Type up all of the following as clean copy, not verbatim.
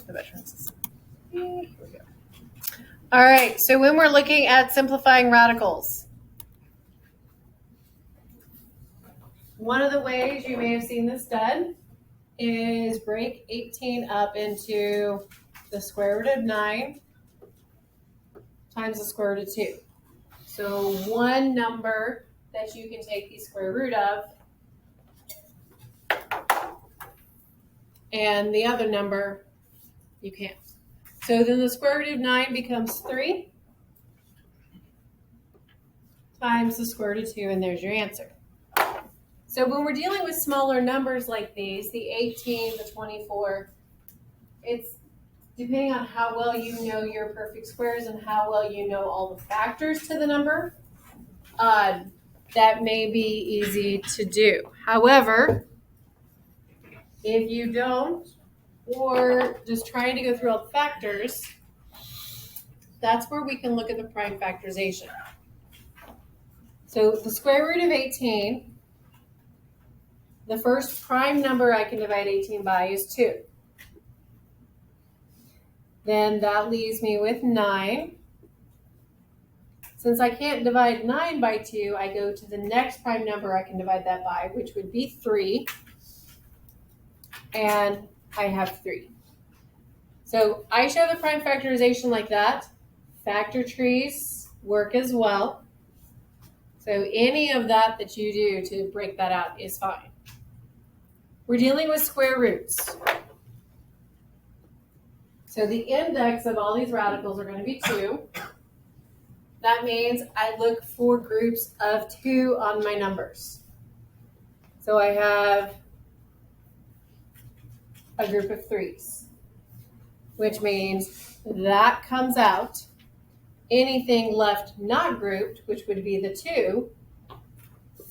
the veteran system. Here we go. All right, so when we're looking at simplifying radicals, one of the ways you may have seen this done is break 18 up into the square root of 9 times the square root of 2. So one number that you can take the square root of, and the other number you can't. So then the square root of 9 becomes 3 times the square root of 2, and there's your answer. So when we're dealing with smaller numbers like these, the 18, the 24, it's depending on how well you know your perfect squares and how well you know all the factors to the number, that may be easy to do. However, if you don't, or just trying to go through all the factors, that's where we can look at the prime factorization. So the square root of 18, the first prime number I can divide 18 by is 2. Then that leaves me with 9. Since I can't divide 9 by 2, I go to the next prime number I can divide that by, which would be 3. And I have 3. So I show the prime factorization like that. Factor trees work as well. So any of that you do to break that out is fine. We're dealing with square roots. So the index of all these radicals are going to be 2. That means I look for groups of 2 on my numbers. So I have a group of 3s, which means that comes out. Anything left not grouped, which would be the 2,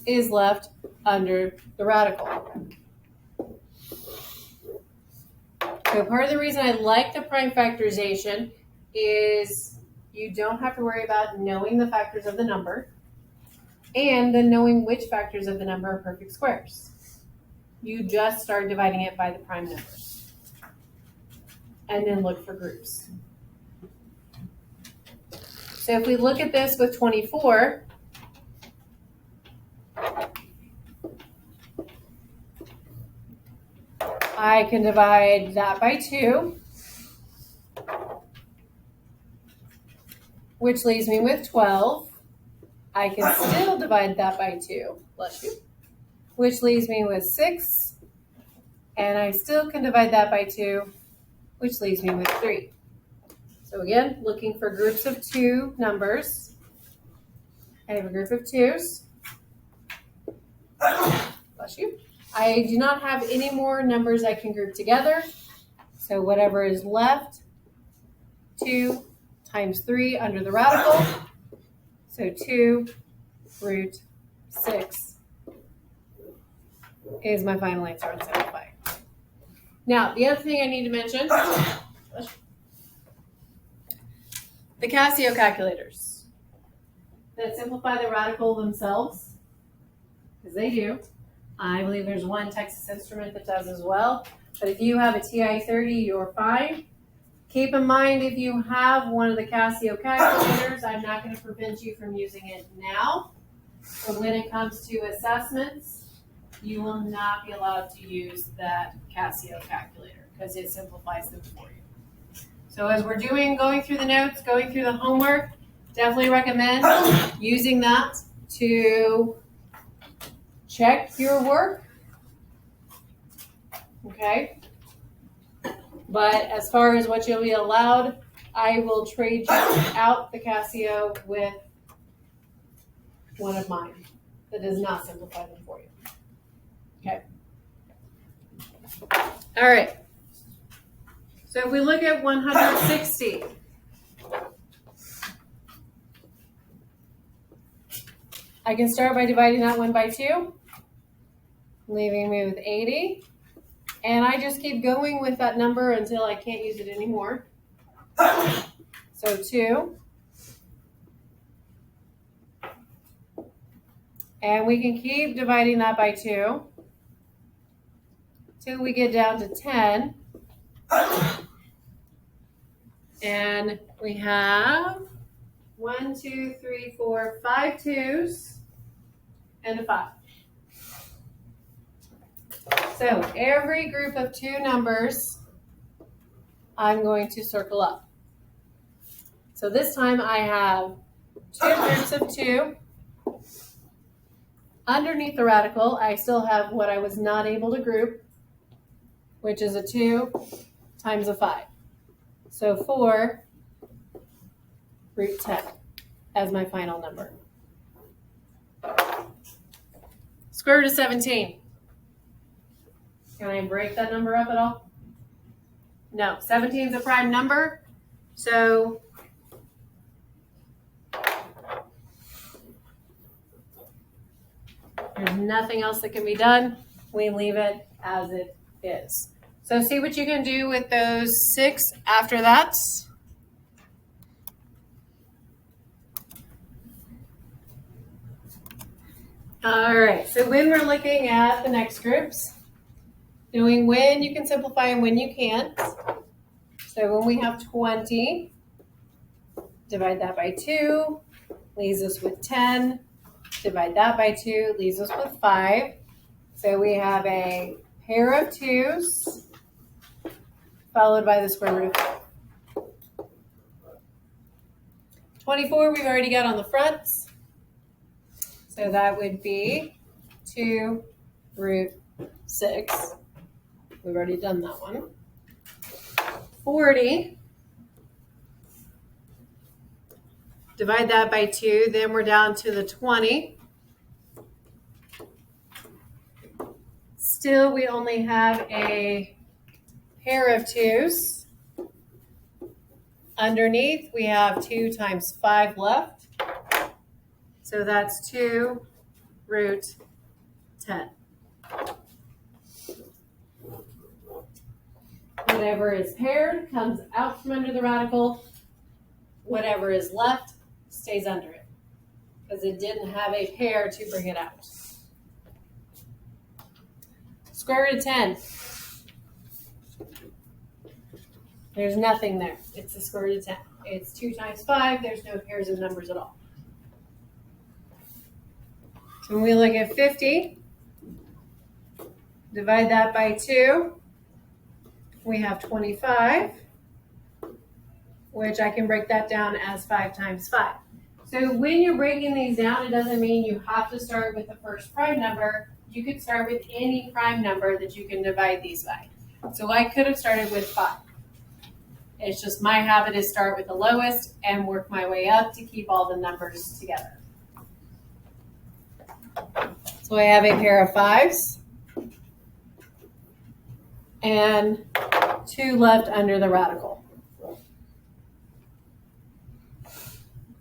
is left under the radical. So part of the reason I like the prime factorization is you don't have to worry about knowing the factors of the number and then knowing which factors of the number are perfect squares. You just start dividing it by the prime numbers and then look for groups. So if we look at this with 24, I can divide that by 2, which leaves me with 12. I can still divide that by 2, bless you, which leaves me with 6. And I still can divide that by 2, which leaves me with 3. So again, looking for groups of 2 numbers. I have a group of 2s. Bless you. I do not have any more numbers I can group together. So whatever is left, 2 times 3 under the radical. So 2 root 6 is my final answer on simplifying. Now, the other thing I need to mention, the Casio calculators that simplify the radical themselves, because they do. I believe there's one Texas Instrument that does as well. But if you have a TI-30, you're fine. Keep in mind, if you have one of the Casio calculators, I'm not going to prevent you from using it now. But when it comes to assessments, you will not be allowed to use that Casio calculator because it simplifies them for you. So as we're going through the notes, going through the homework, definitely recommend using that to check your work. Okay? But as far as what you'll be allowed, I will trade you out the Casio with one of mine that does not simplify them for you. Okay. All right. So if we look at 160, I can start by dividing that one by 2, leaving me with 80. And I just keep going with that number until I can't use it anymore. So 2. And we can keep dividing that by 2 till we get down to 10. And we have 1, 2, 3, 4, 5 2s and a 5. So every group of 2 numbers, I'm going to circle up. So this time I have 2 groups of 2. Underneath the radical, I still have what I was not able to group, which is a 2 times a 5. So 4 root 10 as my final number. Square root of 17. Can I break that number up at all? No, 17 is a prime number, so there's nothing else that can be done. We leave it as it is. So see what you can do with those 6 after that. All right, so when we're looking at the next groups, doing when you can simplify and when you can't. So when we have 20, divide that by 2, leaves us with 10. Divide that by 2, leaves us with 5. So we have a pair of 2s followed by the square root of 5. 24 we've already got on the front. So that would be 2 root 6. We've already done that one. 40. Divide that by 2. Then we're down to the 20. Still, we only have a pair of 2s. Underneath, we have 2 times 5 left. So that's 2 root 10. Whatever is paired comes out from under the radical. Whatever is left stays under it because it didn't have a pair to bring it out. Square root of 10. There's nothing there. It's the square root of 10. It's 2 times 5. There's no pairs of numbers at all. So when we look at 50, divide that by 2. We have 25, which I can break that down as 5 times 5. So when you're breaking these down, it doesn't mean you have to start with the first prime number. You could start with any prime number that you can divide these by. So I could have started with 5. It's just my habit is start with the lowest and work my way up to keep all the numbers together. So I have a pair of 5s and 2 left under the radical.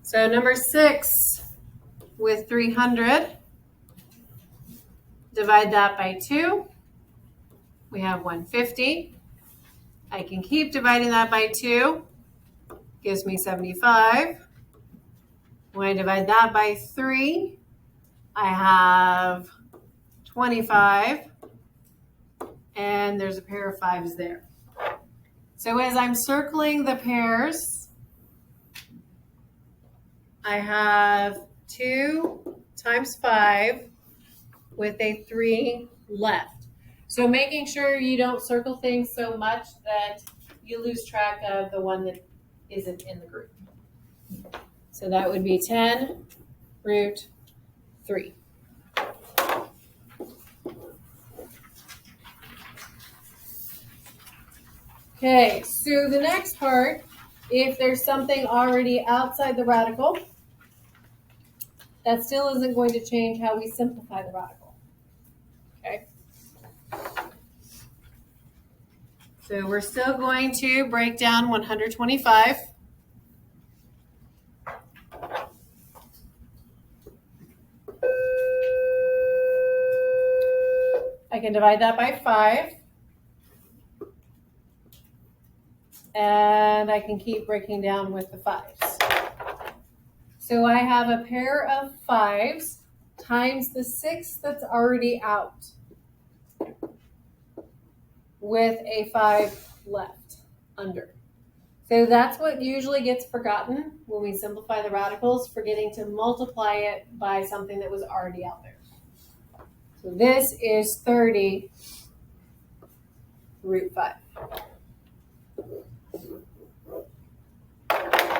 So number 6 with 300, divide that by 2. We have 150. I can keep dividing that by 2. Gives me 75. When I divide that by 3, I have 25. And there's a pair of 5s there. So as I'm circling the pairs, I have 2 times 5 with a 3 left. So making sure you don't circle things so much that you lose track of the one that isn't in the group. So that would be 10 root 3. Okay, so the next part, if there's something already outside the radical, that still isn't going to change how we simplify the radical. Okay? So we're still going to break down 125. I can divide that by 5. And I can keep breaking down with the 5s. So I have a pair of 5s times the 6 that's already out with a 5 left under. So that's what usually gets forgotten when we simplify the radicals, forgetting to multiply it by something that was already out there. So this is 30 root 5.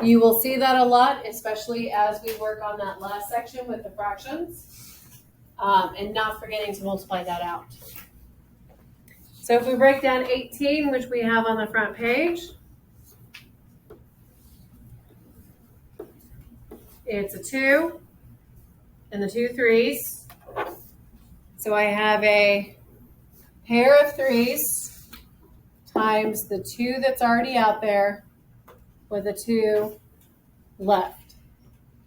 You will see that a lot, especially as we work on that last section with the fractions, and not forgetting to multiply that out. So if we break down 18, which we have on the front page, it's a 2 and the 2 3s. So I have a pair of 3s times the 2 that's already out there with a 2 left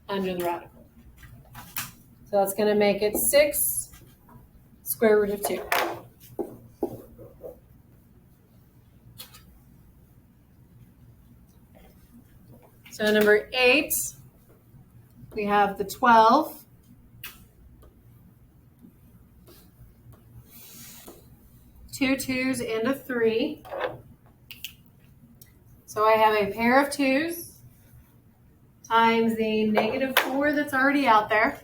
under the radical. So that's going to make it 6 square root of 2. So number 8, we have the 12. Two 2s and a 3. So I have a pair of 2s times the negative 4 that's already out there,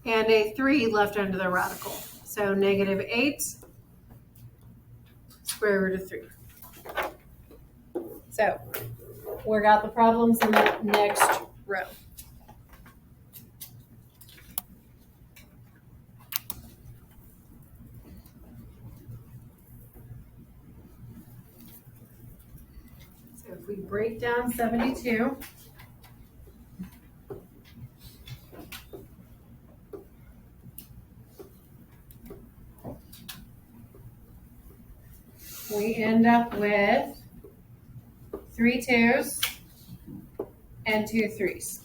and a 3 left under the radical. So negative 8 square root of 3. So work out the problems in the next row. So if we break down 72, we end up with 3 2s and 2 3s.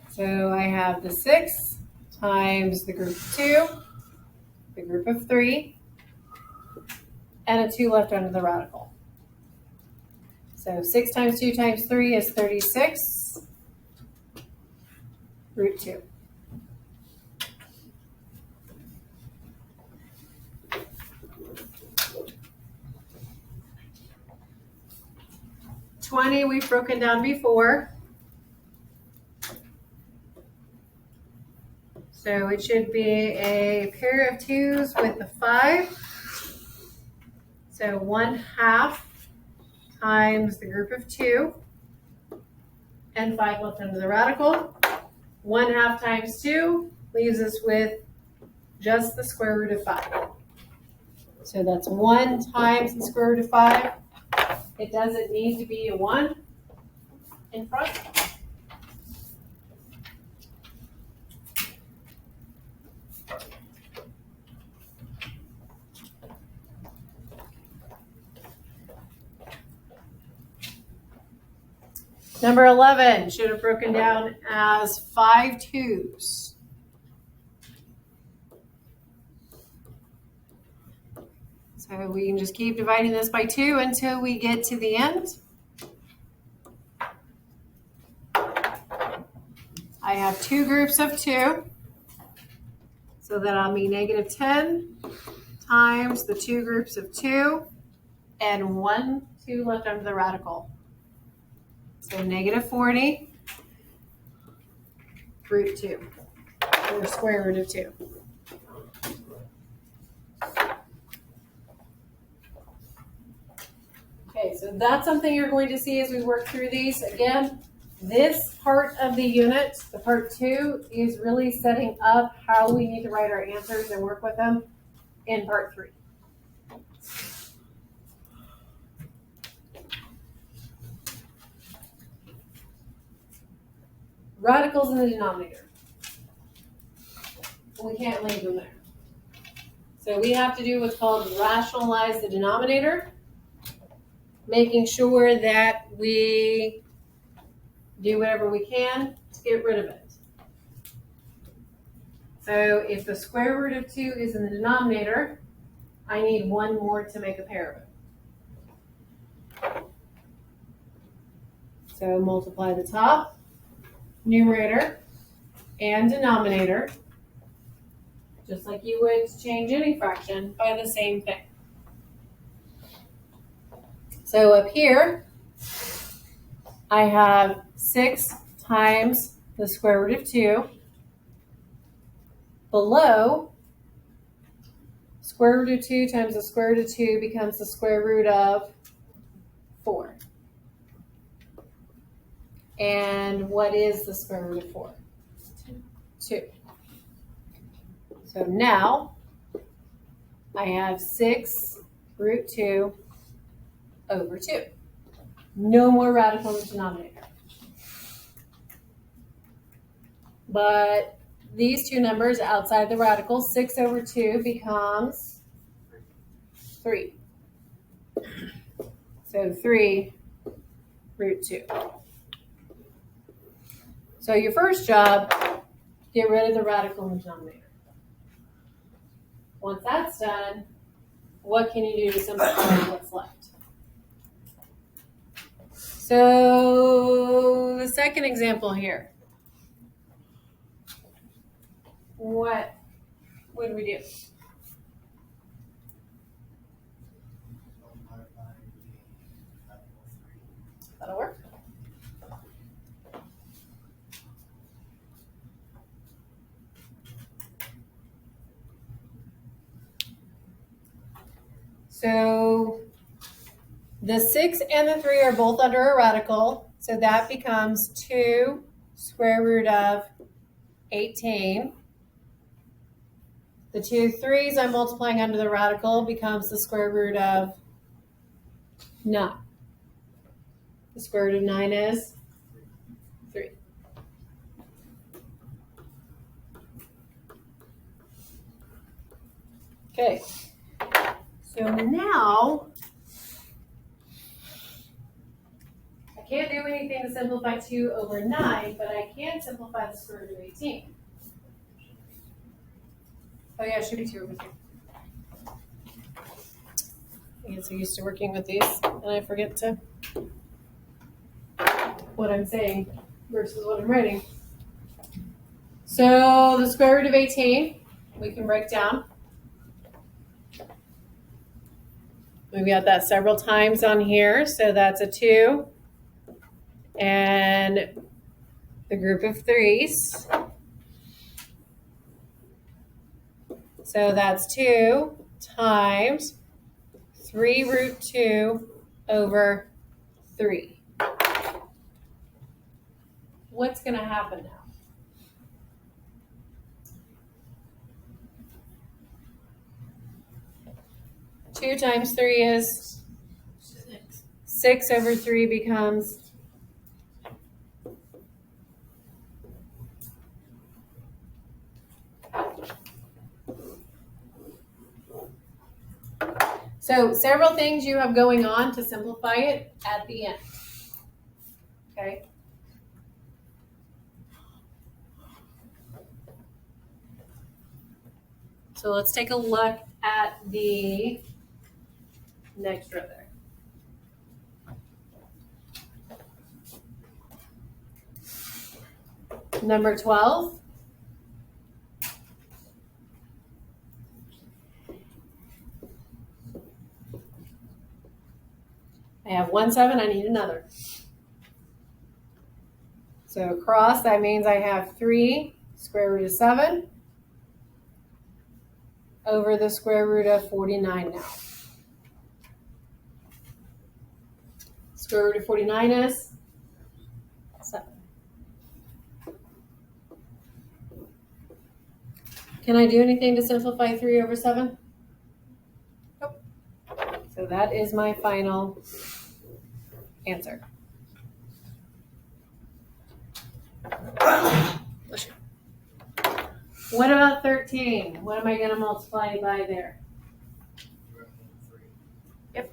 So I have the 6 times the group of 2, the group of 3, and a 2 left under the radical. So 6 times 2 times 3 is 36 root 2. We've broken down before. So it should be a pair of 2s with the 5. So 1/2 times the group of 2 and 5 left under the radical. 1/2 times 2 leaves us with just the square root of 5. So that's 1 times the square root of 5. It doesn't need to be a 1 in front. Number 11 should have broken down as 5 2s. So we can just keep dividing this by 2 until we get to the end. I have 2 groups of 2. So that'll be negative 10 times the 2 groups of 2 and 1 2 left under the radical. So negative 40 root 2, or square root of 2. Okay, so that's something you're going to see as we work through these. Again, this part of the unit, the part 2, is really setting up how we need to write our answers and work with them in part 3. Radicals in the denominator. We can't leave them there. So we have to do what's called rationalize the denominator, making sure that we do whatever we can to get rid of it. So if the square root of 2 is in the denominator, I need 1 more to make a pair of it. So multiply the top numerator and denominator, just like you would change any fraction, by the same thing. So up here, I have 6 times the square root of 2. Below, square root of 2 times the square root of 2 becomes the square root of 4. And what is the square root of 4? 2. So now I have 6 root 2 over 2. No more radical in the denominator. But these two numbers outside the radical, 6 over 2 becomes 3. So 3 root 2. So your first job, get rid of the radical in the denominator. Once that's done, what can you do to simplify what's left? So the second example here. What would we do? That'll work. So the 6 and the 3 are both under a radical, so that becomes 2 square root of 18. The 2 3's I'm multiplying under the radical becomes the square root of 9. The square root of 9 is 3. Okay, so now I can't do anything to simplify 2 over 9, but I can simplify the square root of 18. Oh yeah, it should be 2 over 3. I get so used to working with these, and I forget to what I'm saying versus what I'm writing. So the square root of 18, we can break down. We've got that several times on here, so that's a 2. And the group of 3's. So that's 2 times 3 root 2 over 3. What's going to happen now? Two times 3 is 6. 6 over 3 becomes 2. So several things you have going on to simplify it at the end. Okay. So let's take a look at the next row there. Number 12. I have 1 7, I need another. So across, that means I have 3 square root of 7 over the square root of 49 now. Square root of 49 is 7. Can I do anything to simplify 3 over 7? Nope. So that is my final answer. What about 13? What am I going to multiply by there? Yep.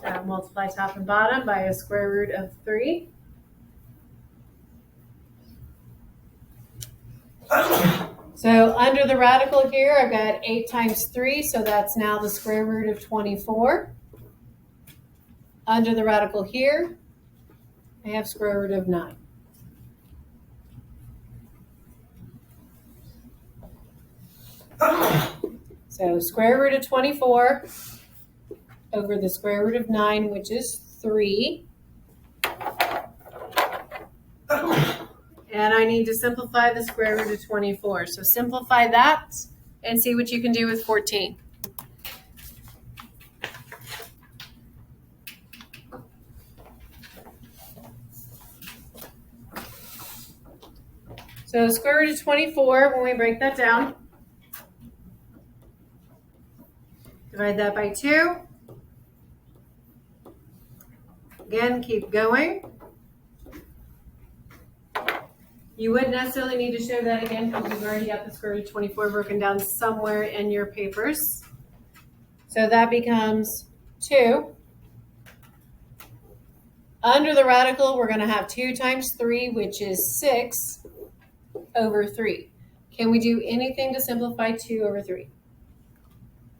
So multiply top and bottom by a square root of 3. So under the radical here, I've got 8 times 3, so that's now the square root of 24. Under the radical here, I have square root of 9. So square root of 24 over the square root of 9, which is 3. And I need to simplify the square root of 24. So simplify that and see what you can do with 14. So square root of 24, when we break that down, divide that by 2. Again, keep going. You wouldn't necessarily need to show that again because you've already got the square root of 24 broken down somewhere in your papers. So that becomes 2. Under the radical, we're going to have 2 times 3, which is 6 over 3. Can we do anything to simplify 2 over 3?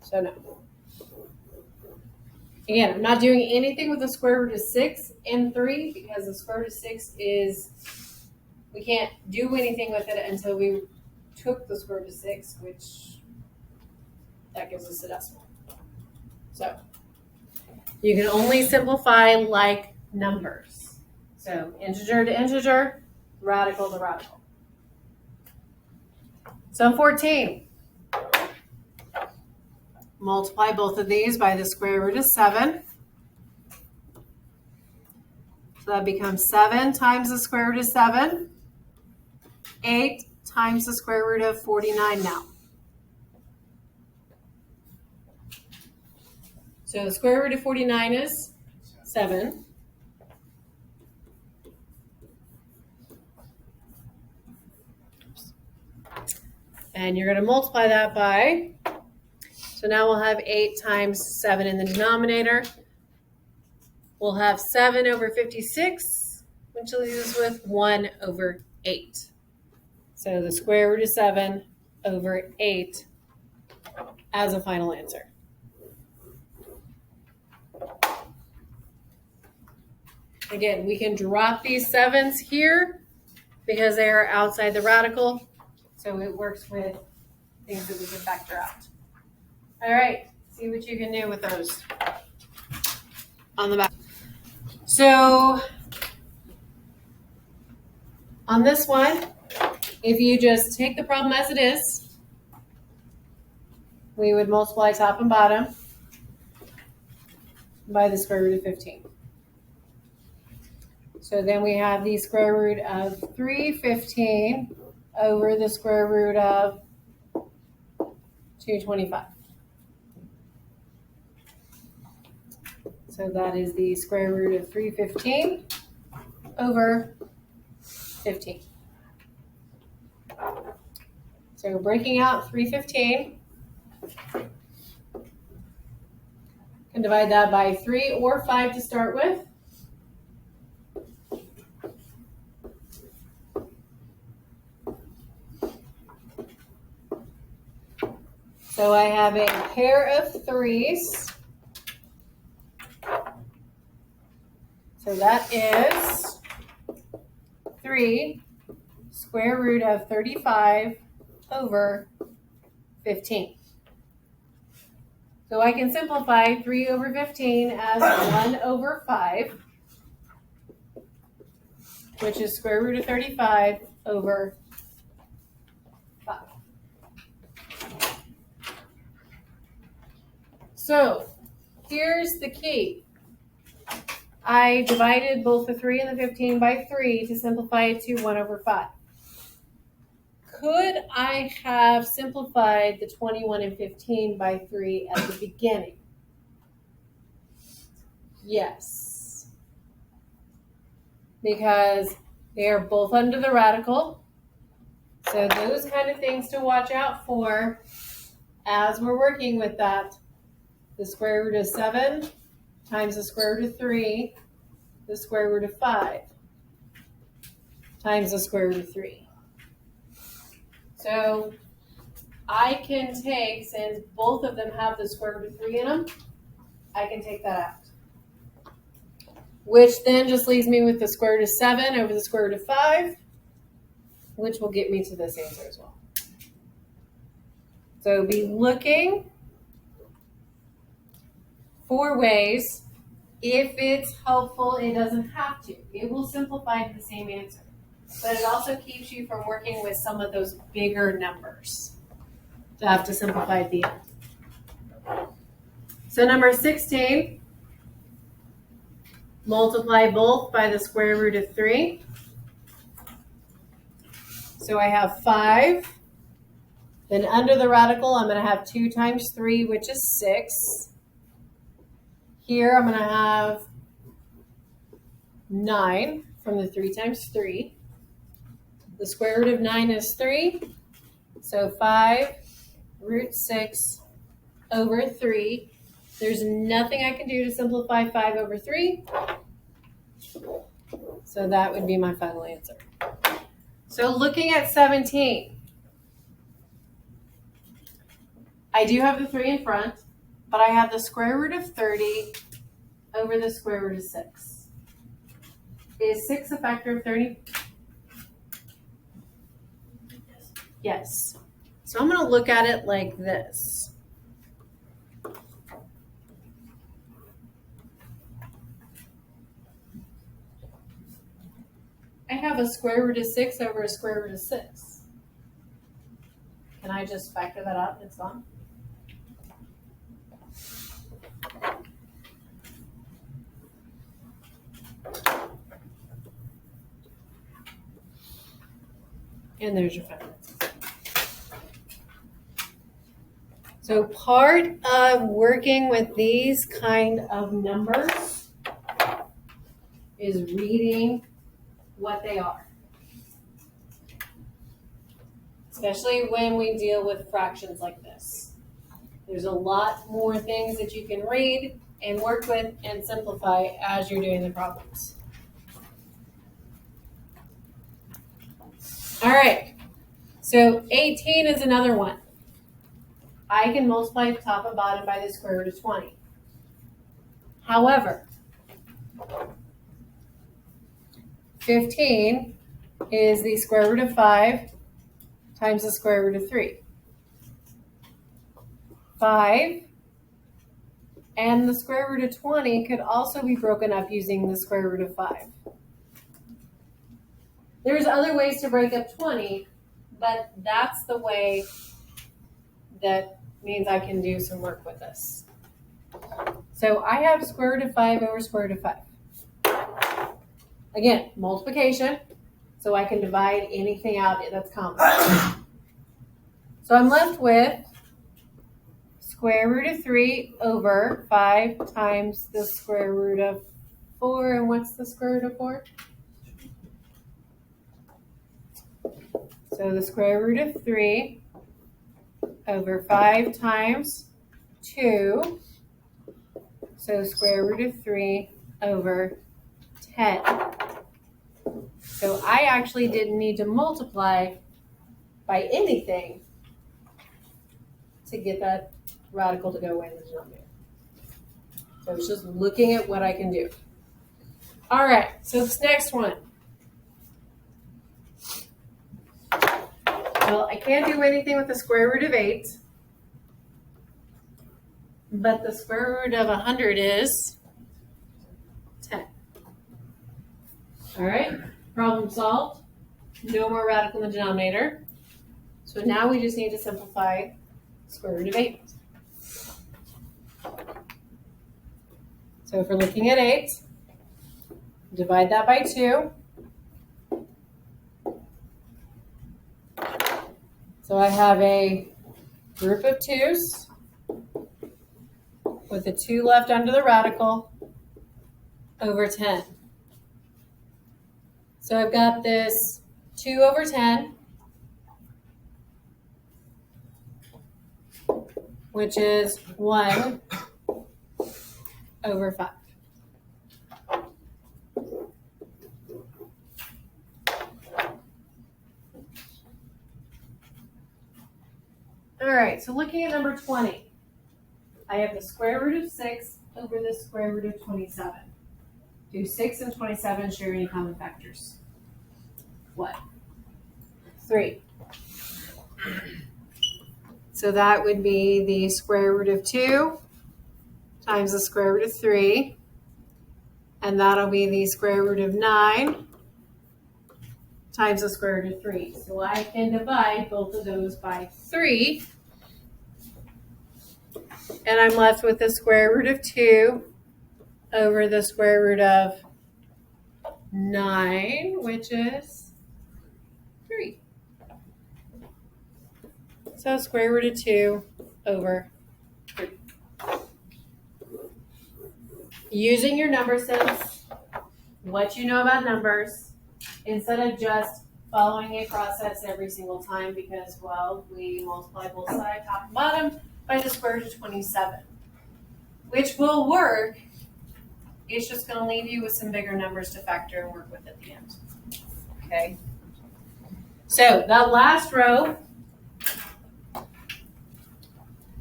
So no. Again, I'm not doing anything with the square root of 6 and 3 because the square root of 6 is, we can't do anything with it until we took the square root of 6, which that gives us a decimal. So you can only simplify like numbers. So integer to integer, radical to radical. So 14. Multiply both of these by the square root of 7. So that becomes 7 times the square root of 7. 8 times the square root of 49 now. So the square root of 49 is 7. And you're going to multiply that by, so now we'll have 8 times 7 in the denominator. We'll have 7 over 56, which leaves us with 1 over 8. So the square root of 7 over 8 as a final answer. Again, we can drop these 7s here because they are outside the radical. So it works with things that we can factor out. All right, see what you can do with those on the back. So on this one, if you just take the problem as it is, we would multiply top and bottom by the square root of 15. So then we have the square root of 315 over the square root of 225. So that is the square root of 315 over 15. So breaking out 315, can divide that by 3 or 5 to start with. So I have a pair of 3s. So that is 3 square root of 35 over 15. So I can simplify 3 over 15 as 1 over 5, which is square root of 35 over 5. So here's the key. I divided both the 3 and the 15 by 3 to simplify it to 1 over 5. Could I have simplified the 21 and 15 by 3 at the beginning? Yes. Because they are both under the radical. So those kind of things to watch out for as we're working with that. The square root of 7 times the square root of 3, the square root of 5 times the square root of 3. So I can take, since both of them have the square root of 3 in them, I can take that out. Which then just leaves me with the square root of 7 over the square root of 5, which will get me to this answer as well. So be looking for ways. If it's helpful, it doesn't have to. It will simplify to the same answer. But it also keeps you from working with some of those bigger numbers to have to simplify at the end. So number 16, multiply both by the square root of 3. So I have 5. Then under the radical, I'm going to have 2 times 3, which is 6. Here I'm going to have 9 from the 3 times 3. The square root of 9 is 3. So 5 root 6 over 3. There's nothing I can do to simplify 5 over 3. So that would be my final answer. So looking at 17, I do have the 3 in front, but I have the square root of 30 over the square root of 6. Is 6 a factor of 30? Yes. So I'm going to look at it like this. I have a square root of 6 over a square root of 6. Can I just factor that out? It's gone. And there's your factor. So part of working with these kind of numbers is reading what they are. Especially when we deal with fractions like this. There's a lot more things that you can read and work with and simplify as you're doing the problems. All right, so 18 is another one. I can multiply top and bottom by the square root of 20. However, 15 is the square root of 5 times the square root of 3. 5 and the square root of 20 could also be broken up using the square root of 5. There's other ways to break up 20, but that's the way that means I can do some work with this. So I have square root of 5 over square root of 5. Again, multiplication, so I can divide anything out that's common. So I'm left with square root of 3 over 5 times the square root of 4. And what's the square root of 4? So the square root of 3 over 5 times 2. So square root of 3 over 10. So I actually didn't need to multiply by anything to get that radical to go away in the denominator. So it's just looking at what I can do. All right, so this next one. Well, I can't do anything with the square root of 8, but the square root of 100 is 10. All right, problem solved. No more radical in the denominator. So now we just need to simplify square root of 8. So if we're looking at 8, divide that by 2. So I have a group of 2's with the 2 left under the radical over 10. So I've got this 2 over 10, which is 1 over 5. All right, so looking at number 20, I have the square root of 6 over the square root of 27. Do 6 and 27 share any common factors? What? 3. So that would be the square root of 2 times the square root of 3. And that'll be the square root of 9 times the square root of 3. So I can divide both of those by 3. And I'm left with the square root of 2 over the square root of 9, which is 3. So square root of 2 over 3. Using your number sense, what you know about numbers, instead of just following a process every single time because, well, we multiply both sides, top and bottom, by the square root of 27, which will work. It's just going to leave you with some bigger numbers to factor and work with at the end. Okay? So that last row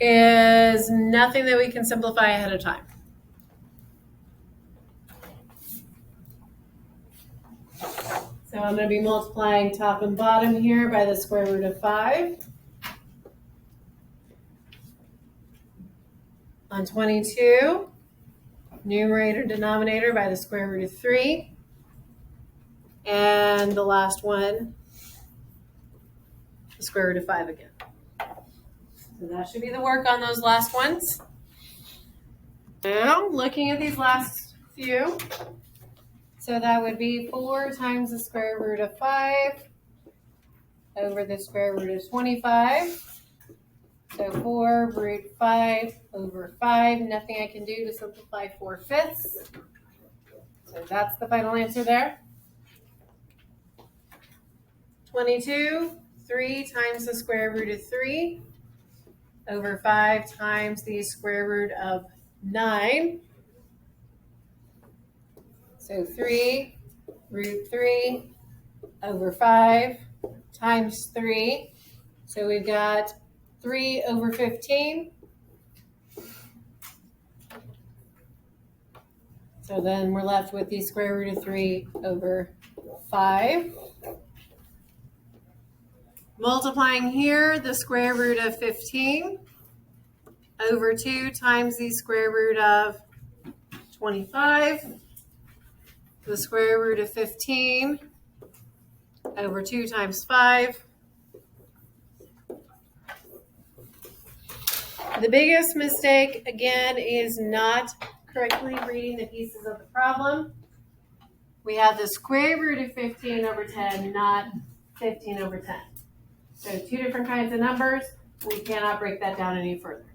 is nothing that we can simplify ahead of time. So I'm going to be multiplying top and bottom here by the square root of 5. On 22, numerator, denominator by the square root of 3. And the last one, the square root of 5 again. So that should be the work on those last ones. Now, looking at these last few, so that would be 4 times the square root of 5 over the square root of 25. So 4 root 5 over 5. Nothing I can do to simplify 4/5. So that's the final answer there. 22, 3 times the square root of 3 over 5 times the square root of 9. So 3 root 3 over 5 times 3. So we've got 3 over 15. So then we're left with the square root of 3 over 5. Multiplying here, the square root of 15 over 2 times the square root of 25. The square root of 15 over 2 times 5. The biggest mistake, again, is not correctly reading the pieces of the problem. We have the square root of 15 over 10, not 15 over 10. So 2 different kinds of numbers. We cannot break that down any further.